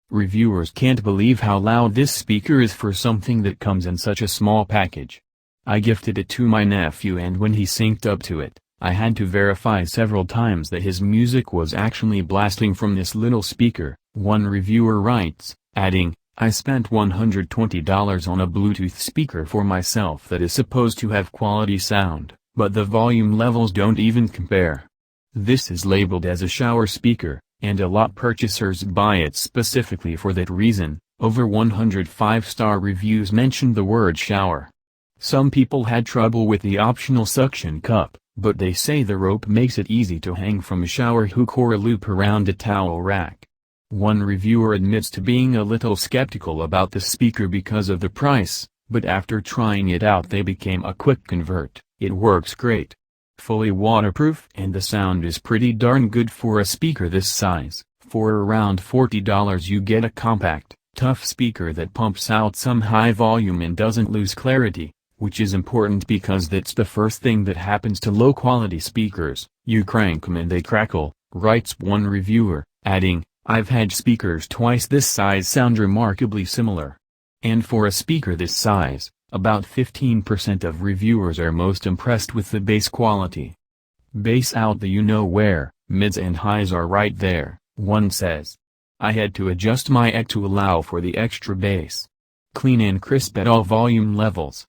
Reviewers can't believe how loud this speaker is for something that comes in such a small package. I gifted it to my nephew, and when he synced up to it, I had to verify several times that his music was actually blasting from this little speaker, one reviewer writes, adding, "I spent $120 on a Bluetooth speaker for myself that is supposed to have quality sound, but the volume levels don't even compare." This is labeled as a shower speaker, and a lot purchasers buy it specifically for that reason. Over 100 5-star reviews mentioned the word shower. Some people had trouble with the optional suction cup, but they say the rope makes it easy to hang from a shower hook or a loop around a towel rack. One reviewer admits to being a little skeptical about the speaker because of the price, but after trying it out they became a quick convert. It works great. Fully waterproof, and the sound is pretty darn good for a speaker this size. For around $40 you get a compact, tough speaker that pumps out some high volume and doesn't lose clarity, which is important because that's the first thing that happens to low-quality speakers. You crank them and they crackle, writes one reviewer, adding, "I've had speakers twice this size sound remarkably similar." And for a speaker this size, about 15% of reviewers are most impressed with the bass quality. "Bass out the you-know-where, mids and highs are right there," one says. "I had to adjust my EQ to allow for the extra bass. Clean and crisp at all volume levels."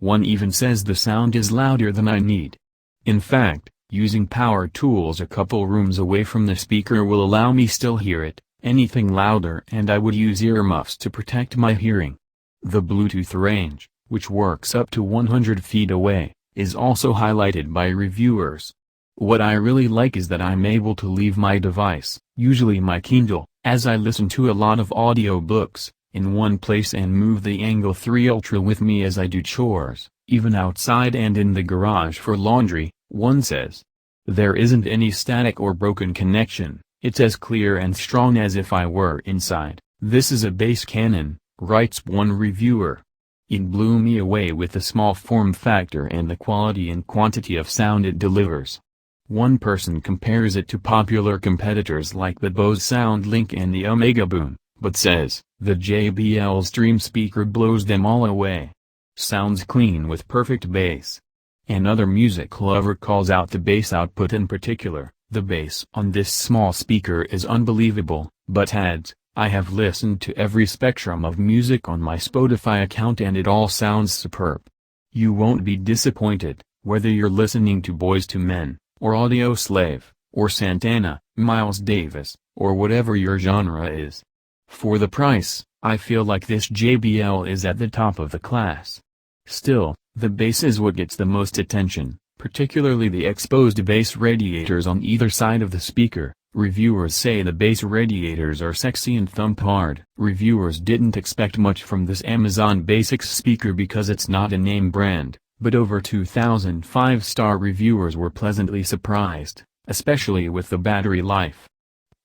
One even says the sound is louder than I need. In fact, using power tools a couple rooms away from the speaker will allow me still hear it, anything louder and I would use earmuffs to protect my hearing. The Bluetooth range, which works up to 100 feet away, is also highlighted by reviewers. "What I really like is that I'm able to leave my device, usually my Kindle, as I listen to a lot of audio books, in one place and move the Angle 3 Ultra with me as I do chores, even outside and in the garage for laundry," one says. "There isn't any static or broken connection, it's as clear and strong as if I were inside. This is a bass cannon," writes one reviewer. "It blew me away with the small form factor and the quality and quantity of sound it delivers." One person compares it to popular competitors like the Bose SoundLink and the Omega Boom, but says, "The JBL's Dream speaker blows them all away. Sounds clean with perfect bass." Another music lover calls out the bass output in particular. "The bass on this small speaker is unbelievable," but adds, "I have listened to every spectrum of music on my Spotify account and it all sounds superb." You won't be disappointed, whether you're listening to Boyz II Men, or Audioslave, or Santana, Miles Davis, or whatever your genre is. For the price, I feel like this JBL is at the top of the class. Still, the bass is what gets the most attention, particularly the exposed bass radiators on either side of the speaker. Reviewers say the bass radiators are sexy and thump hard. Reviewers didn't expect much from this Amazon Basics speaker because it's not a name brand, but over 2,000 5-star reviewers were pleasantly surprised, especially with the battery life.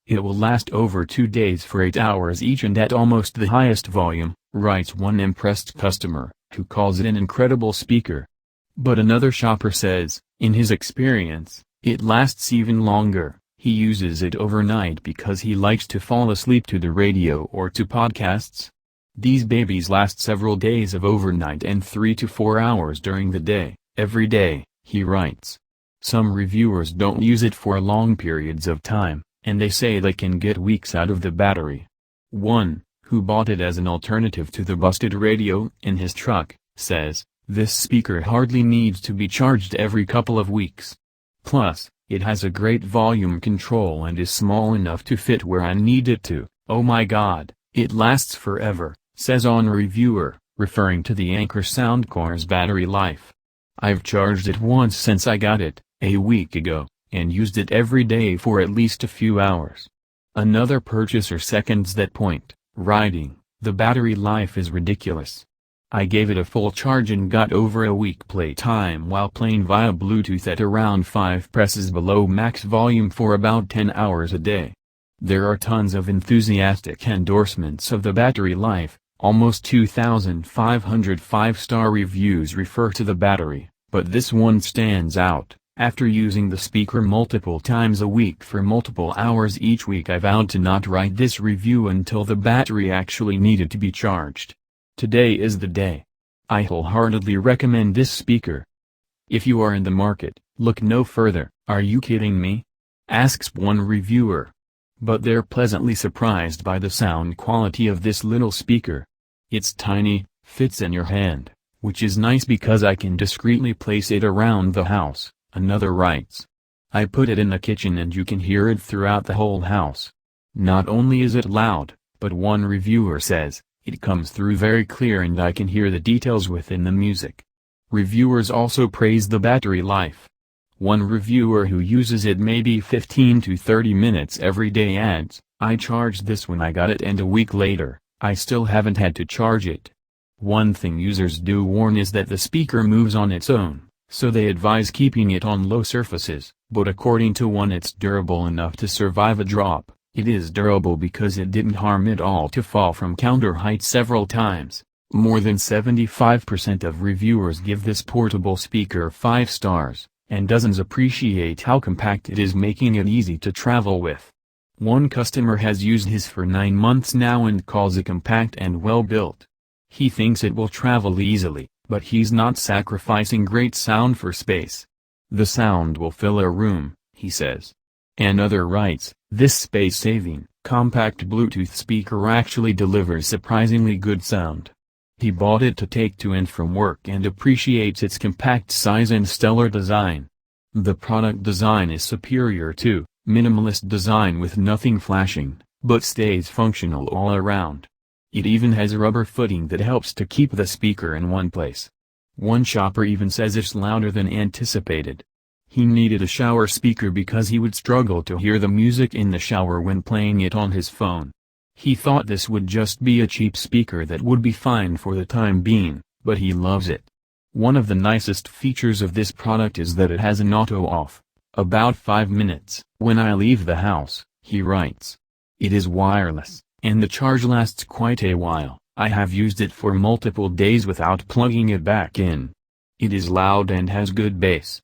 "It will last over 2 days for 8 hours each and at almost the highest volume," writes one impressed customer, who calls it an incredible speaker. But another shopper says, in his experience, it lasts even longer. He uses it overnight because he likes to fall asleep to the radio or to podcasts. "These babies last several days of overnight and 3 to 4 hours during the day, every day," he writes. Some reviewers don't use it for long periods of time, and they say they can get weeks out of the battery. One, who bought it as an alternative to the busted radio in his truck, says, "This speaker hardly needs to be charged every couple of weeks. Plus, it has a great volume control and is small enough to fit where I need it to. Oh my god, it lasts forever," says on reviewer, referring to the Anker Soundcore's battery life. "I've charged it once since I got it, a week ago, and used it every day for at least a few hours." Another purchaser seconds that point, writing, "The battery life is ridiculous. I gave it a full charge and got over a week playtime while playing via Bluetooth at around 5 presses below max volume for about 10 hours a day." There are tons of enthusiastic endorsements of the battery life. Almost 2,500 5-star reviews refer to the battery, but this one stands out. After using the speaker multiple times a week for multiple hours each week, I vowed to not write this review until the battery actually needed to be charged. Today is the day. I wholeheartedly recommend this speaker. If you are in the market, look no further. Are you kidding me? Asks one reviewer. But they're pleasantly surprised by the sound quality of this little speaker. It's tiny, fits in your hand, which is nice because I can discreetly place it around the house, another writes. I put it in the kitchen and you can hear it throughout the whole house. Not only is it loud, but one reviewer says, it comes through very clear and I can hear the details within the music. Reviewers also praise the battery life. One reviewer who uses it maybe 15 to 30 minutes every day adds, I charged this when I got it and a week later, I still haven't had to charge it. One thing users do warn is that the speaker moves on its own, so they advise keeping it on low surfaces, but according to one it's durable enough to survive a drop. It is durable because it didn't harm it all to fall from counter height several times. More than 75% of reviewers give this portable speaker 5 stars, and dozens appreciate how compact it is, making it easy to travel with. One customer has used his for 9 months now and calls it compact and well built. He thinks it will travel easily, but he's not sacrificing great sound for space. The sound will fill a room, he says. Another writes, this space-saving, compact Bluetooth speaker actually delivers surprisingly good sound. He bought it to take to and from work and appreciates its compact size and stellar design. The product design is superior too, minimalist design with nothing flashing, but stays functional all around. It even has a rubber footing that helps to keep the speaker in one place. One shopper even says it's louder than anticipated. He needed a shower speaker because he would struggle to hear the music in the shower when playing it on his phone. He thought this would just be a cheap speaker that would be fine for the time being, but he loves it. One of the nicest features of this product is that it has an auto off, about 5 minutes, when I leave the house, he writes. It is wireless, and the charge lasts quite a while. I have used it for multiple days without plugging it back in. It is loud and has good bass,